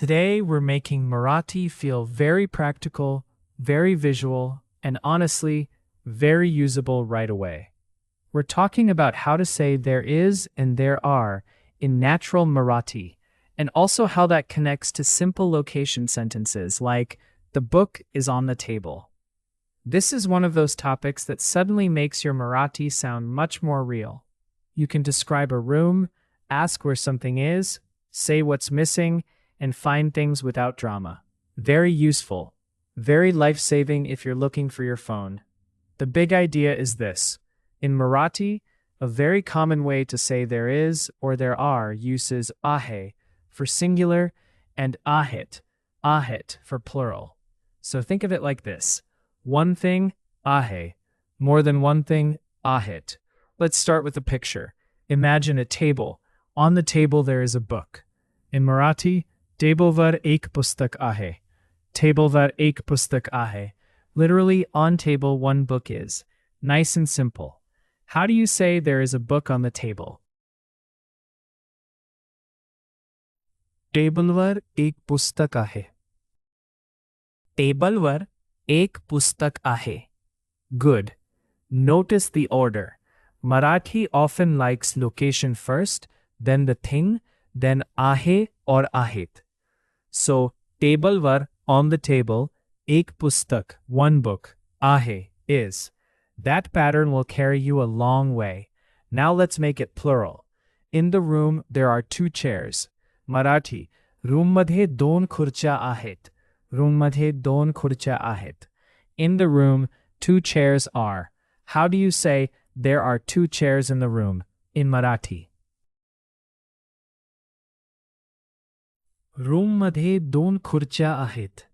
Today we're making Marathi feel very practical, very visual, and honestly, very usable right away. We're talking about how to say there is and there are in natural Marathi, and also how that connects to simple location sentences like, the book is on the table. This is one of those topics that suddenly makes your Marathi sound much more real. You can describe a room, ask where something is, say what's missing, and find things without drama. Very useful. Very life-saving if you're looking for your phone. The big idea is this. In Marathi, a very common way to say there is or there are uses ahe for singular and ahit for plural. So think of it like this. One thing, ahe. More than one thing, ahit. Let's start with a picture. Imagine a table. On the table there is a book. In Marathi, tablevar ek pustak ahe. Tablevar ek pustak ahe. Literally, on table one book is. Nice and simple. How do you say there is a book on the table? Tablevar ek pustak ahe. Tablevar ek pustak ahe. Good. Notice the order. Marathi often likes location first, then the thing, then ahe or ahit. So, tablevar, on the table, ek pustak, one book, ahe, is. That pattern will carry you a long way. Now let's make it plural. In the room, there are two chairs. Marathi, room madhe दोन खुर्च्या आहेत. Room madhe दोन खुर्च्या आहेत. In the room, two chairs are. How do you say there are two chairs in the room in Marathi? Room madhe दोन खुर्च्या आहेत.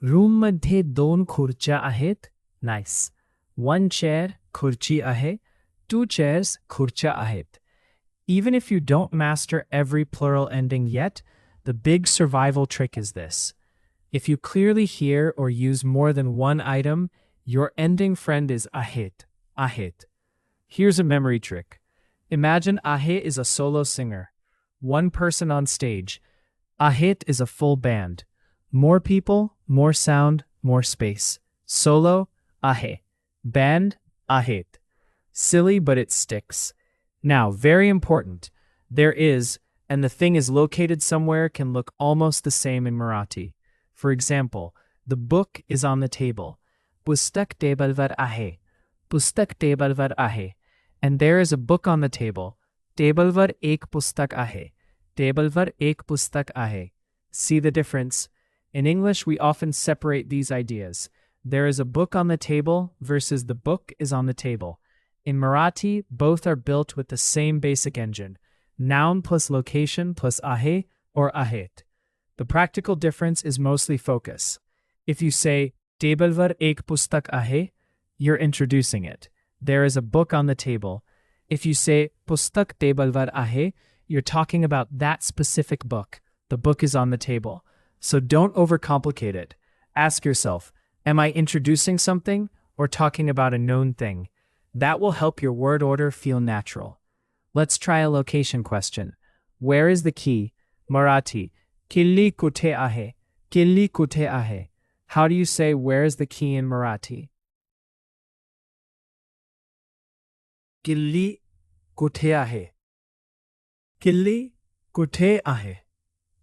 Room मध्ये दोन खुर्च्या आहेत. Nice. One chair, खुर्ची आहे. Two chairs, खुर्च्या आहेत. Even if you don't master every plural ending yet, the big survival trick is this. If you clearly hear or use more than one item, your ending friend is ahit, ahit. Here's a memory trick. Imagine ahe is a solo singer. One person on stage. Ahit is a full band. More people, more sound, more space. Solo, ahe. Band, ahit. Silly, but it sticks. Now, very important. There is, and the thing is located somewhere can look almost the same in Marathi. For example, the book is on the table. Pustak tablevar ahe. Pustak tablevar ahe. And there is a book on the table. Tablevar ek pustak ahe. Tablevar ek pustak ahe. See the difference? In English, we often separate these ideas. There is a book on the table versus the book is on the table. In Marathi, both are built with the same basic engine. Noun plus location plus ahe or ahit. The practical difference is mostly focus. If you say, tablevar ek pustak ahe, you're introducing it. There is a book on the table. If you say, pustak tablevar ahe, you're talking about that specific book. The book is on the table. So don't overcomplicate it. Ask yourself, am I introducing something or talking about a known thing? That will help your word order feel natural. Let's try a location question. Where is the key? Marathi. Killi kuthe ahe. Killi kuthe ahe. How do you say where is the key in Marathi? Killi kuthe ahe. Killi kuthe ahe.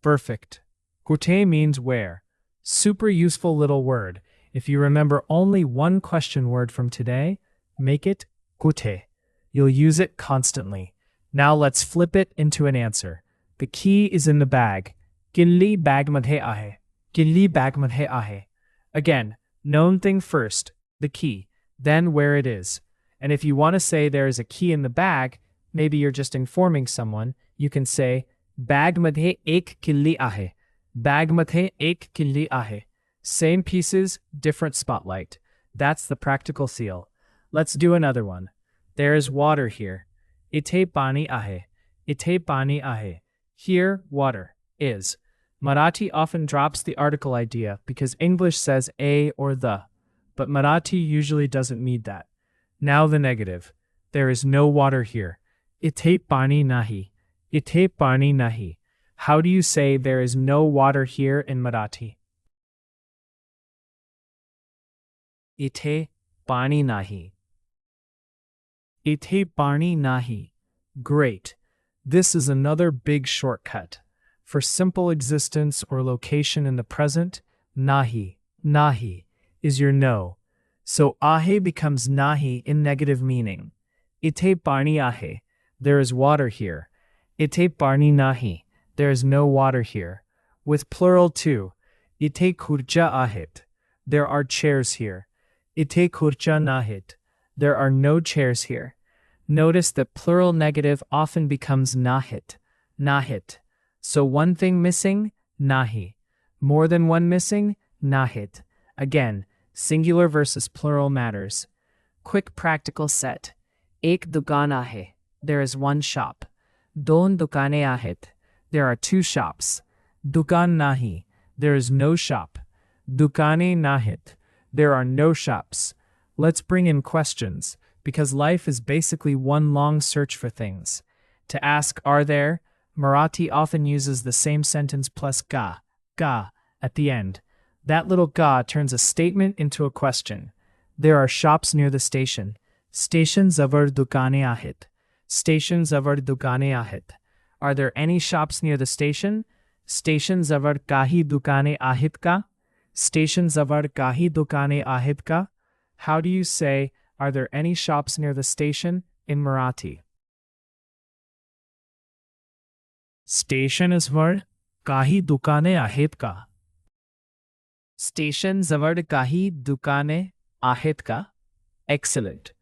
Perfect. Kuthe means where. Super useful little word. If you remember only one question word from today, make it kuthe. You'll use it constantly. Now let's flip it into an answer. The key is in the bag. Killi bag madhe ahe. Killi bag madhe ahe. Again, known thing first, the key, then where it is. And if you want to say there is a key in the bag, maybe you're just informing someone, you can say, bag madhe ek killi ahe. Bag madhe ek killi ahe. Same pieces, different spotlight. That's the practical seal. Let's do another one. There is water here. Ite pani ahe. Ite pani ahe. Here, water, is. Marathi often drops the article idea because English says a or the, but Marathi usually doesn't need that. Now the negative. There is no water here. Ite pani nahi. Ite pani nahi. How do you say there is no water here in Marathi? इथे पाणी नाही. इथे पाणी नाही. Great. This is another big shortcut. For simple existence or location in the present, nahi, nahi, is your no. So ahe becomes nahi in negative meaning. Ite pani ahe, there is water here. Ite pani nahi, there is no water here. With plural too, ite khurcha ahet, there are chairs here. Ite khurcha nahit, there are no chairs here. Notice that plural negative often becomes nahit, nahit. So one thing missing, nahi. More than one missing, nahit. Again, singular versus plural matters. Quick practical set. Ek dukan ahe, there is one shop. Don dukane ahet, there are two shops. Dukan nahi, there is no shop. Dukane nahit, there are no shops. Let's bring in questions, because life is basically one long search for things. To ask, are there? Marathi often uses the same sentence plus ga at the end. That little ga turns a statement into a question. There are shops near the station. Station zawar dukane आहेत. Station zawar dukane आहेत. Are there any shops near the station? Station zawar kahi dukane आहेत का? Station zawar kahi dukane आहेत का? How do you say, are there any shops near the station in Marathi? Station जवळ काही दुकाने आहेत का? Station जवळ काही दुकाने आहेत का? Excellent.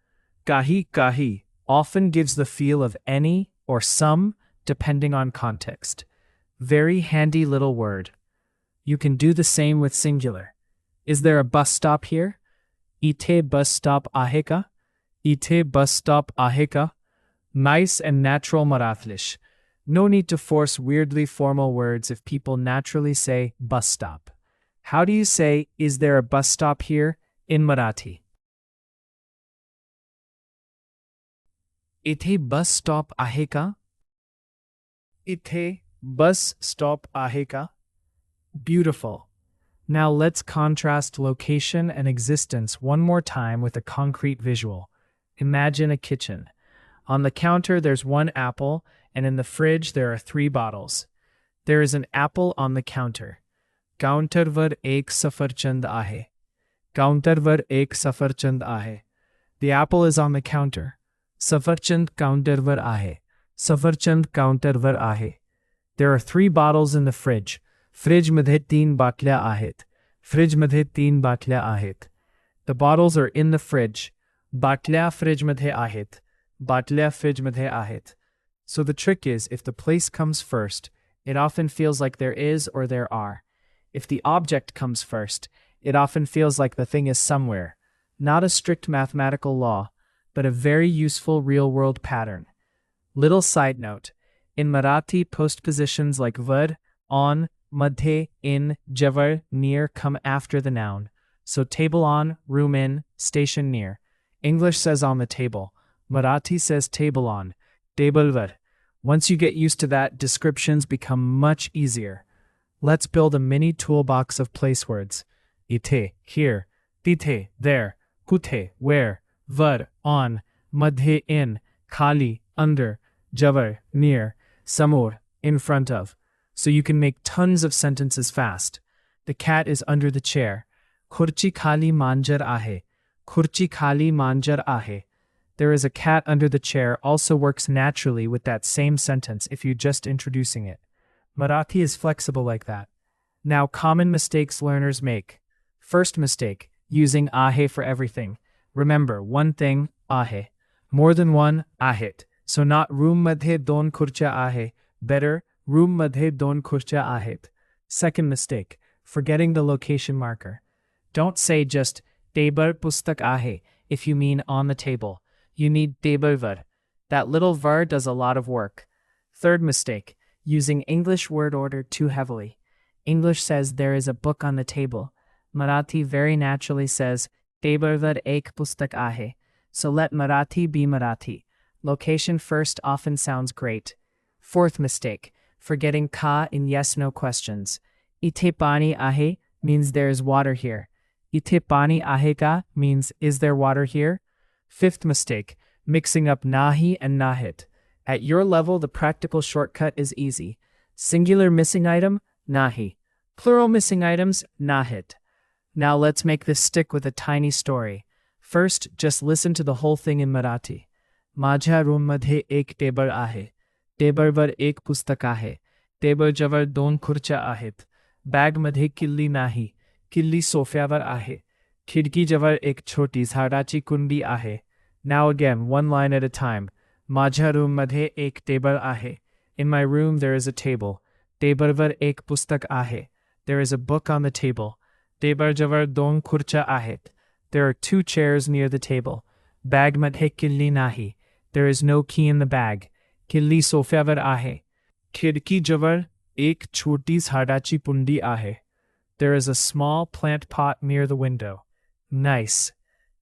Kahi often gives the feel of any or some depending on context. Very handy little word. You can do the same with singular. Is there a bus stop here? Ite bus stop आहे का? Ite bus stop आहे का? Nice and natural Marathlish. No need to force weirdly formal words if people naturally say bus stop. How do you say, is there a bus stop here in Marathi? Ithe bus stop आहे का? Ithe bus stop आहे का? Beautiful. Now let's contrast location and existence one more time with a concrete visual. Imagine a kitchen. On the counter there's one apple, and in the fridge there are 3 bottles. There is an apple on the counter. Counterवर एक सफरचंद आहे. Counterवर एक सफरचंद आहे. The apple is on the counter. Safarchand counterवर आहे. Safarchand counterवर आहे. There are 3 bottles in the fridge. Fridge मध्ये 3 बाटल्या आहेत. Fridge मध्ये 3 बाटल्या आहेत. The bottles are in the fridge. बाटल्या fridge मध्ये आहेत. बाटल्या fridge मध्ये आहेत. So the trick is, if the place comes first, it often feels like there is or there are. If the object comes first, it often feels like the thing is somewhere. Not a strict mathematical law, but a very useful real-world pattern. Little side note, in Marathi postpositions like var, on, madhe, in, javar, near come after the noun. So table on, room in, station near. English says on the table. Marathi says table on, tablevar. Once you get used to that, descriptions become much easier. Let's build a mini toolbox of place words. Ite, here. Tithe, there. Kuthe, where. Var, on. Madhe, in. Khali, under. Javar, near. Samor, in front of. So you can make tons of sentences fast. The cat is under the chair. Khurchi khali manjar ahe. Khurchi khali manjar ahe. There is a cat under the chair also works naturally with that same sentence if you're just introducing it. Marathi is flexible like that. Now, common mistakes learners make. First mistake, using ahe for everything. Remember, one thing, ahe. More than one, ahit. So not room madhe don khurcha ahe. Better, room madhe don khurcha ahit. Second mistake, forgetting the location marker. Don't say just table pustak ahe if you mean on the table. You need tablevar. That little var does a lot of work. Third mistake, using English word order too heavily. English says there is a book on the table. Marathi very naturally says tablevar ek pustak ahe. So let Marathi be Marathi. Location first often sounds great. Fourth mistake, forgetting ka in yes-no questions. Ite pani ahe means there is water here. Ite pani ahe ka means is there water here? Fifth mistake, mixing up nahi and nahit. At your level, the practical shortcut is easy. Singular missing item, nahi. Plural missing items, nahit. Now let's make this stick with a tiny story. First, just listen to the whole thing in Marathi. माझ्या रूममध्ये एक table आहे. टेबलवर एक पुस्तक आहे. टेबलजवळ दोन खुर्च्या आहेत. बॅगमध्ये किल्ली नाही. किल्ली सोफ्यावर आहे. खिडकीजवळ एक छोटी झाडाची कुंडी आहे. Now again, one line at a time. माझ्या रूममध्ये एक टेबल आहे. In my room there is a table. टेबलवर एक पुस्तक आहे. There is a book on the table. टेबलजवळ दोन खुर्च्या आहेत. There are two chairs near the table. बॅगमध्ये किल्ली नाही. There is no key in the bag. किल्ली सोफ्यावर आहे. खिडकीजवळ एक छोटी झाडाची कुंडी आहे. There is a small plant pot near the window. Nice.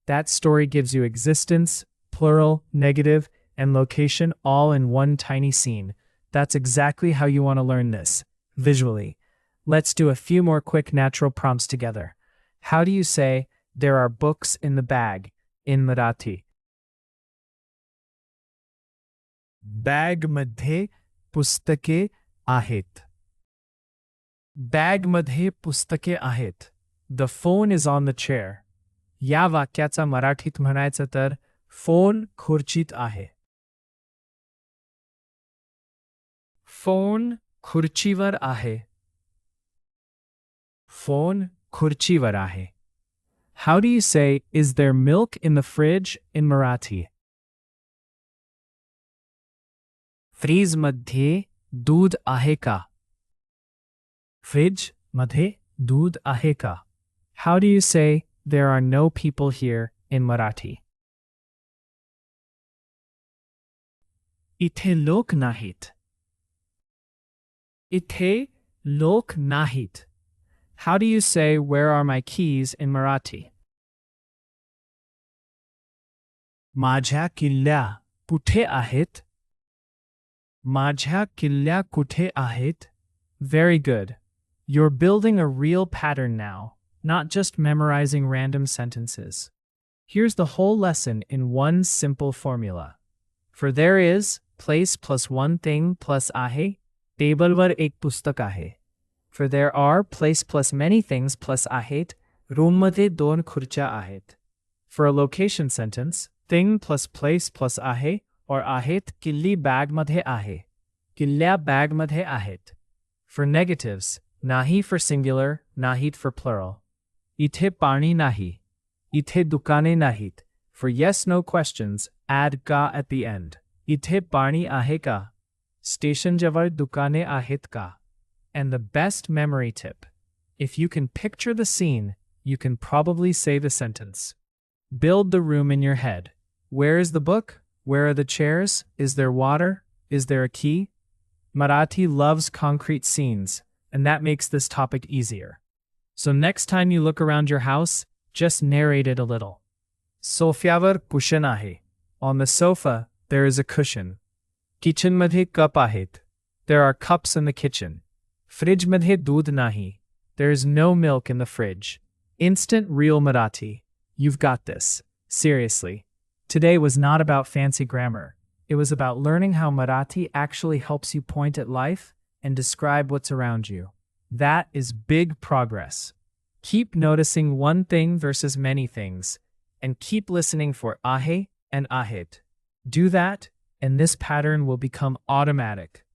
That story gives you existence, plural, negative, and location all in one tiny scene. That's exactly how you want to learn this, visually. Let's do a few more quick natural prompts together. How do you say, there are books in the bag, in Marathi? बॅगमध्ये पुस्तके आहेत. बॅगमध्ये पुस्तके आहेत. The phone is on the chair. या वाक्याचा मराठीत म्हणायचं तर फोन खुर्चीत आहे. फोन खुर्चीवर आहे. फोन खुर्चीवर आहे. How do you say, is there milk in the fridge in Marathi? फ्रीजमध्ये दूध आहे का? फ्रीजमध्ये दूध आहे का? How do you say, there are no people here in Marathi? इथे लोक नाहीत. इथे लोक नाहीत. How do you say, where are my keys in Marathi? माझ्या किल्ल्या कुठे आहेत? माझ्या किल्ल्या कुठे आहेत? Very good. You're building a real pattern now, not just memorizing random sentences. Here's the whole lesson in one simple formula. For there is, place plus one thing plus आहे, टेबलवर एक पुस्तक आहे. For there are, place plus many things plus आहेत, रूममध्ये दोन खुर्च्या आहेत. For a location sentence, thing plus place plus आहे, or आहेत किल्ली बॅगमध्ये आहे. किल्ल्या बॅगमध्ये आहेत. For negatives, नाही for singular, नाहीत for plural. इथे पाणी नाही. इथे दुकाने नाहीत. For yes-no questions, add का at the end. इथे पाणी आहे का? स्टेशनजवळ दुकाने आहेत का? And the best memory tip. If you can picture the scene, you can probably say the sentence. Build the room in your head. Where is the book? Where are the chairs? Is there water? Is there a key? Marathi loves concrete scenes, and that makes this topic easier. So next time you look around your house, just narrate it a little. Sofyavar cushion आहे. On the sofa, there is a cushion. Kitchenमध्ये cup आहेत. There are cups in the kitchen. Fridgeमध्ये दूध नाही. There is no milk in the fridge. Instant real Marathi. You've got this. Seriously. Today was not about fancy grammar. It was about learning how Marathi actually helps you point at life and describe what's around you. That is big progress. Keep noticing one thing versus many things, and keep listening for ahe and ahet. Do that, and this pattern will become automatic.